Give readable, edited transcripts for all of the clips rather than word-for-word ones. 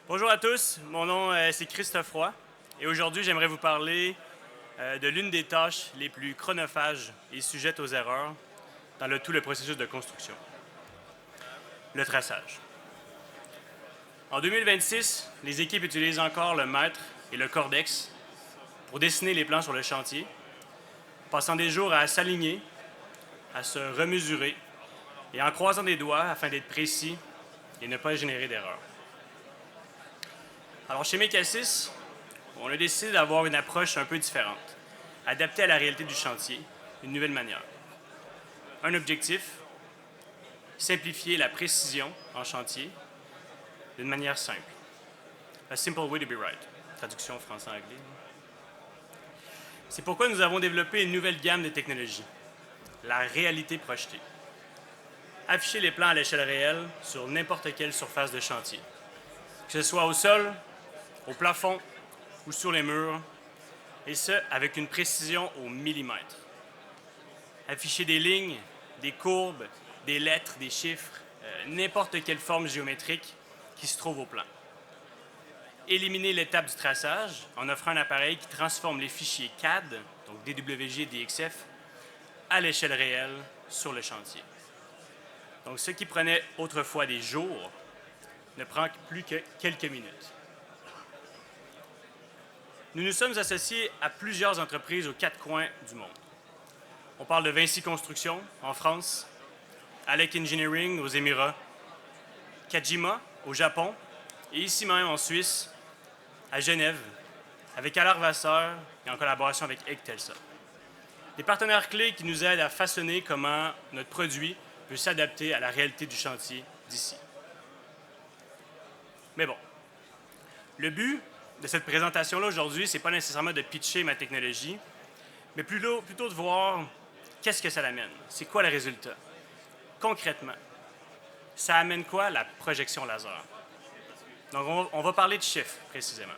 Bonjour à tous, mon nom c'est Christophe Roy et aujourd'hui j'aimerais vous parler de l'une des tâches les plus chronophages et sujettes aux erreurs dans tout le processus de construction, le traçage. En 2026, les équipes utilisent encore le mètre et le cordex pour dessiner les plans sur le chantier, passant des jours à s'aligner, à se remesurer et en croisant des doigts afin d'être précis et ne pas générer d'erreurs. Alors chez Mecasys, on a décidé d'avoir une approche un peu différente, adaptée à la réalité du chantier, une nouvelle manière. Un objectif, simplifier la précision en chantier d'une manière simple. A simple way to be right. Traduction français-anglais. C'est pourquoi nous avons développé une nouvelle gamme de technologies, la réalité projetée. Afficher les plans à l'échelle réelle sur n'importe quelle surface de chantier, que ce soit au sol, au plafond ou sur les murs, et ce, avec une précision au millimètre. Afficher des lignes, des courbes, des lettres, des chiffres, n'importe quelle forme géométrique qui se trouve au plan. Éliminer l'étape du traçage en offrant un appareil qui transforme les fichiers CAD, donc DWG et DXF, à l'échelle réelle sur le chantier. Donc ce qui prenait autrefois des jours ne prend plus que quelques minutes. Nous nous sommes associés à plusieurs entreprises aux quatre coins du monde. On parle de Vinci Construction en France, Alec Engineering aux Émirats, Kajima au Japon et ici même en Suisse, à Genève, avec Allard Vasseur et en collaboration avec Egtelsa. Des partenaires clés qui nous aident à façonner comment notre produit peut s'adapter à la réalité du chantier d'ici. Mais bon, le but de cette présentation-là aujourd'hui, ce n'est pas nécessairement de pitcher ma technologie, mais plutôt de voir qu'est-ce que ça amène, c'est quoi le résultat. Concrètement, ça amène quoi la projection laser? Donc on va parler de chiffres précisément.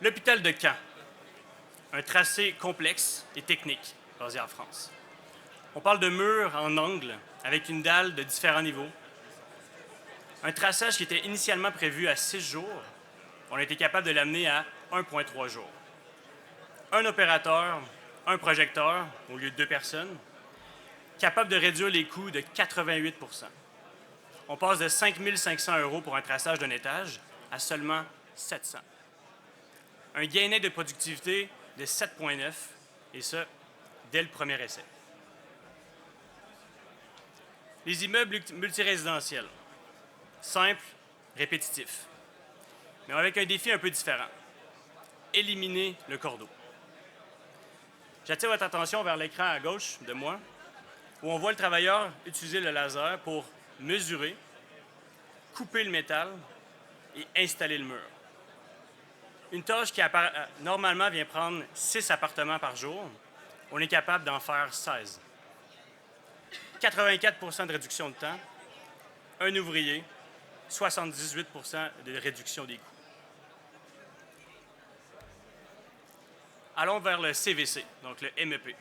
L'hôpital de Caen, un tracé complexe et technique basé en France. On parle de murs en angle avec une dalle de différents niveaux. Un traçage qui était initialement prévu à 6 jours, on a été capable de l'amener à 1,3 jours. Un opérateur, un projecteur au lieu de 2 personnes, capable de réduire les coûts de 88 %. On passe de 5 500 € pour un traçage d'un étage à seulement 700. Un gain net de productivité de 7,9 et ce, dès le premier essai. Les immeubles multirésidentiels, simples, répétitifs, mais avec un défi un peu différent. Éliminer le cordeau. J'attire votre attention vers l'écran à gauche de moi, où on voit le travailleur utiliser le laser pour mesurer, couper le métal et installer le mur. Une tâche qui normalement vient prendre 6 appartements par jour, on est capable d'en faire 16. 84 % de réduction de temps, un ouvrier, 78 % de réduction des coûts. Allons vers le CVC, donc le MEP.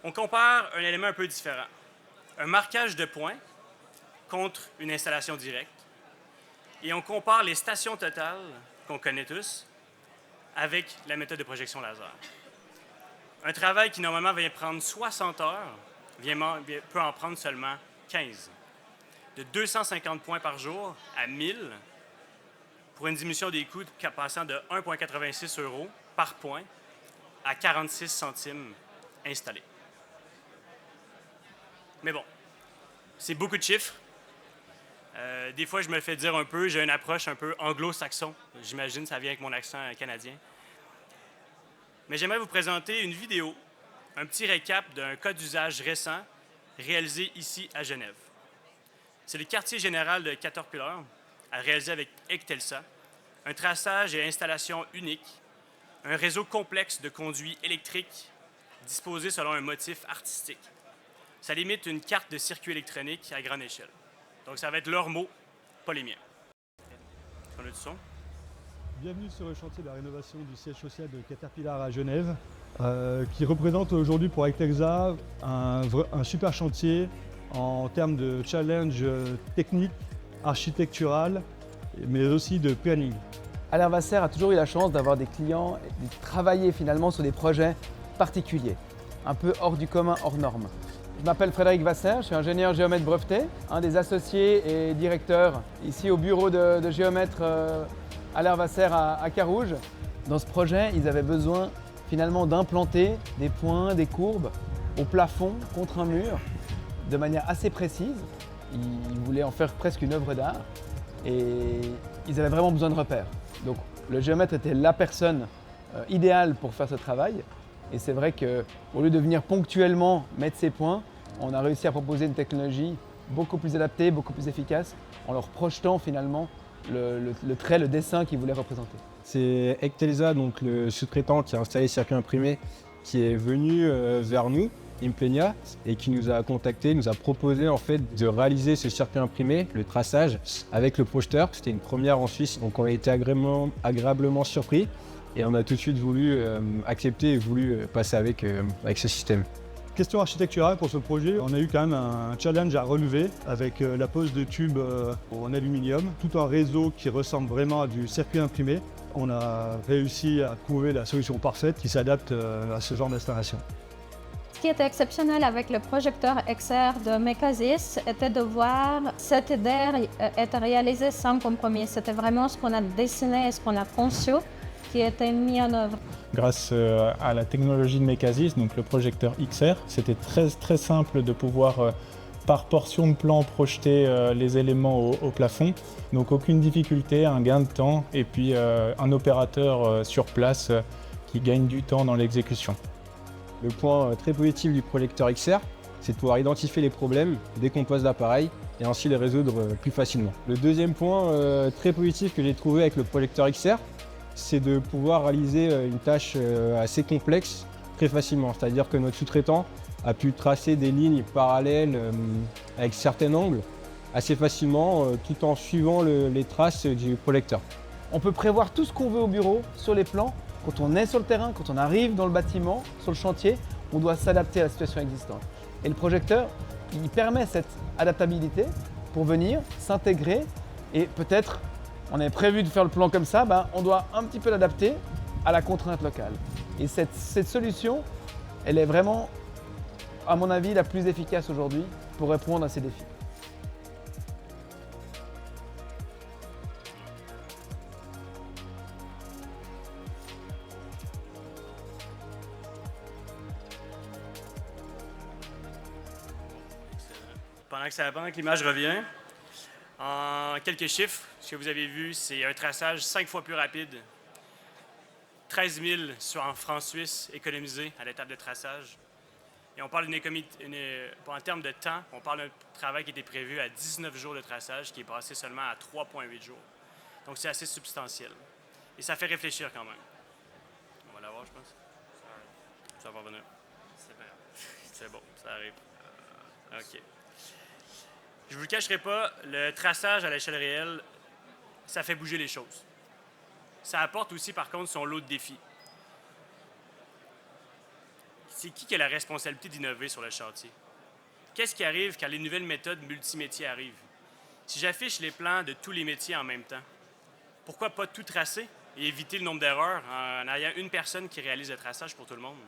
On compare un élément un peu différent. Un marquage de points contre une installation directe. Et on compare les stations totales, qu'on connaît tous, avec la méthode de projection laser. Un travail qui normalement vient prendre 60 heures peut en prendre seulement 15. De 250 points par jour à 1000 pour une diminution des coûts passant de 1,86 € par point à 46 centimes installés. Mais bon, c'est beaucoup de chiffres. Des fois, je me le fais dire un peu, j'ai une approche un peu anglo-saxon. J'imagine que ça vient avec mon accent canadien. Mais j'aimerais vous présenter une vidéo, un petit récap d'un cas d'usage récent réalisé ici à Genève. C'est le quartier général de Caterpillar, à réaliser avec Egtelsa, un traçage et installation unique, un réseau complexe de conduits électriques disposés selon un motif artistique. Ça limite une carte de circuit électronique à grande échelle. Donc ça va être leurs mots, pas les miens. On a du son? Bienvenue sur le chantier de la rénovation du siège social de Caterpillar à Genève. qui représente aujourd'hui pour Ectexa un super chantier en termes de challenge technique, architectural, mais aussi de planning. Alain Vasser a toujours eu la chance d'avoir des clients et de travailler finalement sur des projets particuliers, un peu hors du commun, hors norme. Je m'appelle Frédéric Vasser, je suis ingénieur géomètre breveté, un des associés et directeurs ici au bureau de géomètre Alain Vasser à Carouge. Dans ce projet, ils avaient besoin finalement d'implanter des points, des courbes au plafond contre un mur de manière assez précise. Ils voulaient en faire presque une œuvre d'art et ils avaient vraiment besoin de repères. Donc le géomètre était la personne idéale pour faire ce travail. Et c'est vrai qu'au lieu de venir ponctuellement mettre ces points, on a réussi à proposer une technologie beaucoup plus adaptée, beaucoup plus efficace, en leur projetant finalement le trait, le dessin qu'ils voulaient représenter. C'est Ectexa, donc le sous-traitant qui a installé Circuit Imprimé, qui est venu vers nous, Implenia, et qui nous a contacté, nous a proposé en fait de réaliser ce circuit imprimé, le traçage, avec le projeteur. C'était une première en Suisse, donc on a été agréablement surpris et on a tout de suite voulu accepter et voulu passer avec ce système. Question architecturale pour ce projet, on a eu quand même un challenge à relever avec la pose de tubes en aluminium, tout un réseau qui ressemble vraiment à du circuit imprimé. On a réussi à trouver la solution parfaite qui s'adapte à ce genre d'installation. Ce qui était exceptionnel avec le projecteur XR de Mecasys était de voir cette idée être réalisée sans compromis. C'était vraiment ce qu'on a dessiné et ce qu'on a conçu qui était mis en œuvre. Grâce à la technologie de Mecasys, donc le projecteur XR, c'était très simple de pouvoir par portion de plan projeter les éléments au plafond. Donc aucune difficulté, un gain de temps et puis un opérateur sur place qui gagne du temps dans l'exécution. Le point très positif du projecteur XR, c'est de pouvoir identifier les problèmes dès qu'on pose l'appareil et ainsi les résoudre plus facilement. Le deuxième point très positif que j'ai trouvé avec le projecteur XR, c'est de pouvoir réaliser une tâche assez complexe très facilement. C'est-à-dire que notre sous-traitant a pu tracer des lignes parallèles avec certains angles assez facilement tout en suivant les traces du projecteur. On peut prévoir tout ce qu'on veut au bureau, sur les plans. Quand on est sur le terrain, quand on arrive dans le bâtiment, sur le chantier, on doit s'adapter à la situation existante. Et le projecteur, il permet cette adaptabilité pour venir s'intégrer et peut-être, on avait prévu de faire le plan comme ça, on doit un petit peu l'adapter à la contrainte locale. Et cette solution, elle est vraiment, à mon avis, la plus efficace aujourd'hui pour répondre à ces défis. Pendant que l'image revient, en quelques chiffres, ce que vous avez vu, c'est un traçage 5 fois plus rapide. 13 000 en francs suisses économisés à l'étape de traçage. Et on parle en termes de temps, on parle d'un travail qui était prévu à 19 jours de traçage, qui est passé seulement à 3,8 jours. Donc c'est assez substantiel. Et ça fait réfléchir quand même. On va l'avoir, je pense. Ça va revenir. C'est bon, ça arrive. OK. Je ne vous le cacherai pas, le traçage à l'échelle réelle, ça fait bouger les choses. Ça apporte aussi, par contre, son lot de défis. C'est qui a la responsabilité d'innover sur le chantier? Qu'est-ce qui arrive quand les nouvelles méthodes multimétiers arrivent? Si j'affiche les plans de tous les métiers en même temps, pourquoi pas tout tracer et éviter le nombre d'erreurs en ayant une personne qui réalise le traçage pour tout le monde?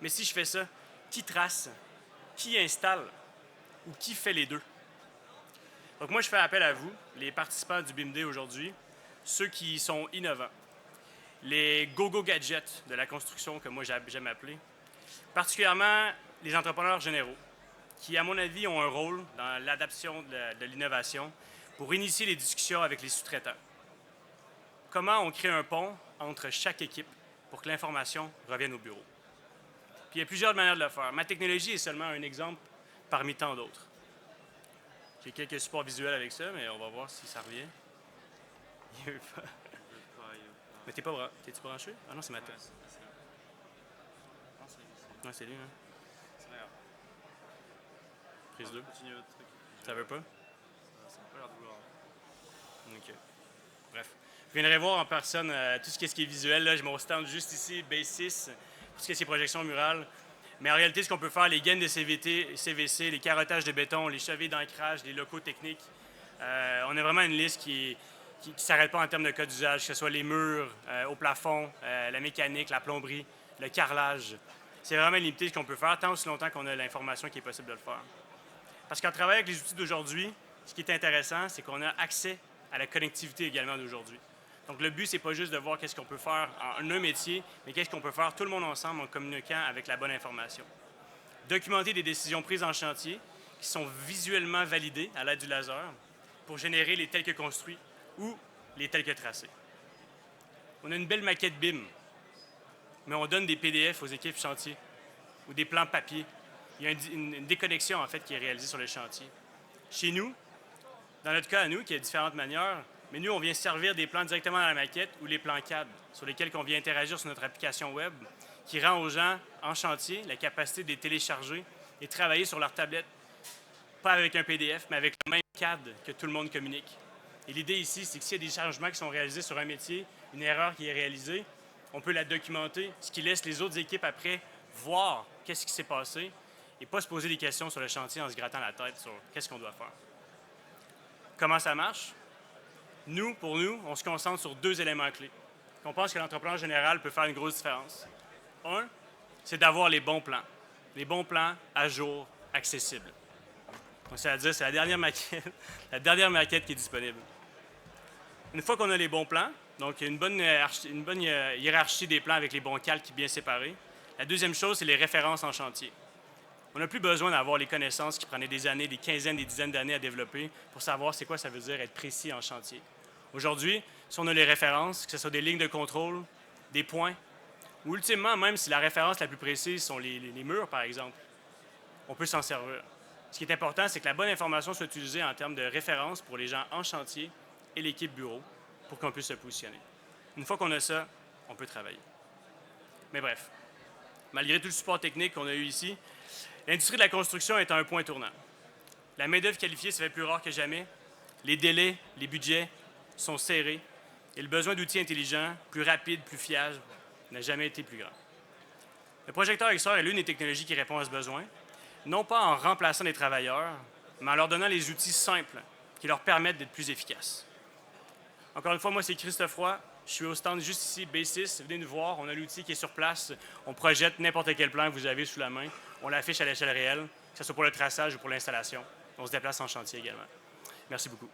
Mais si je fais ça, qui trace? Qui installe? Ou qui fait les deux? Donc moi, je fais appel à vous, les participants du BIMD aujourd'hui, ceux qui sont innovants, les go-go gadgets de la construction, que moi j'aime appeler, particulièrement les entrepreneurs généraux, qui, à mon avis, ont un rôle dans l'adaptation de l'innovation pour initier les discussions avec les sous-traitants. Comment on crée un pont entre chaque équipe pour que l'information revienne au bureau? Puis il y a plusieurs manières de le faire. Ma technologie est seulement un exemple parmi tant d'autres. J'ai quelques supports visuels avec ça, mais on va voir si ça revient. Il veut pas. Mais t'es-tu branché? Ah non, c'est ma tête. Non, c'est lui, hein? C'est regarde. Prise 2. Continue votre truc. Ça veut pas? Ça n'a pas l'air de vouloir. OK. Bref. Vous viendrez voir en personne tout ce qui est visuel. Là, j'ai mon stand juste ici, Basis. pour ce qui est ces projections murales. Mais en réalité, ce qu'on peut faire, les gaines de CVC, les carottages de béton, les chevilles d'ancrage, les locaux techniques, on a vraiment une liste qui ne s'arrête pas en termes de cas d'usage, que ce soit les murs, au plafond, la mécanique, la plomberie, le carrelage. C'est vraiment limité ce qu'on peut faire, tant aussi longtemps qu'on a l'information qui est possible de le faire. Parce qu'en travaillant avec les outils d'aujourd'hui, ce qui est intéressant, c'est qu'on a accès à la connectivité également d'aujourd'hui. Donc le but, c'est pas juste de voir qu'est-ce qu'on peut faire en un métier, mais qu'est-ce qu'on peut faire tout le monde ensemble en communiquant avec la bonne information. Documenter des décisions prises en chantier qui sont visuellement validées à l'aide du laser pour générer les tels que construits ou les tels que tracés. On a une belle maquette BIM, mais on donne des PDF aux équipes chantier ou des plans papier. Il y a une déconnexion en fait qui est réalisée sur le chantier. Chez nous, dans notre cas à nous, qui a différentes manières, mais nous, on vient servir des plans directement dans la maquette ou les plans CAD sur lesquels on vient interagir sur notre application web qui rend aux gens en chantier la capacité de les télécharger et travailler sur leur tablette, pas avec un PDF, mais avec le même CAD que tout le monde communique. Et l'idée ici, c'est que s'il y a des changements qui sont réalisés sur un métier, une erreur qui est réalisée, on peut la documenter, ce qui laisse les autres équipes après voir qu'est-ce qui s'est passé et pas se poser des questions sur le chantier en se grattant la tête sur qu'est-ce qu'on doit faire. Comment ça marche? Nous, pour nous, on se concentre sur 2 éléments clés. On pense que l'entrepreneur général peut faire une grosse différence. Un, c'est d'avoir les bons plans. Les bons plans à jour, accessibles. Donc, c'est-à-dire, c'est la dernière maquette qui est disponible. Une fois qu'on a les bons plans, donc une bonne hiérarchie des plans avec les bons calques bien séparés, la deuxième chose, c'est les références en chantier. On n'a plus besoin d'avoir les connaissances qui prenaient des années, des quinzaines, des dizaines d'années à développer pour savoir c'est quoi ça veut dire être précis en chantier. Aujourd'hui, si on a les références, que ce soit des lignes de contrôle, des points, ou ultimement, même si la référence la plus précise sont les murs, par exemple, on peut s'en servir. Ce qui est important, c'est que la bonne information soit utilisée en termes de référence pour les gens en chantier et l'équipe bureau pour qu'on puisse se positionner. Une fois qu'on a ça, on peut travailler. Mais bref, malgré tout le support technique qu'on a eu ici, l'industrie de la construction est à un point tournant. La main-d'œuvre qualifiée se fait plus rare que jamais. Les délais, les budgets sont serrés et le besoin d'outils intelligents, plus rapides, plus fiables, n'a jamais été plus grand. Le projecteur XR est l'une des technologies qui répond à ce besoin, non pas en remplaçant les travailleurs, mais en leur donnant les outils simples qui leur permettent d'être plus efficaces. Encore une fois, moi, c'est Christophe Roy. Je suis au stand juste ici, B6. Venez nous voir. On a l'outil qui est sur place. On projette n'importe quel plan que vous avez sous la main. On l'affiche à l'échelle réelle, que ce soit pour le traçage ou pour l'installation. On se déplace en chantier également. Merci beaucoup.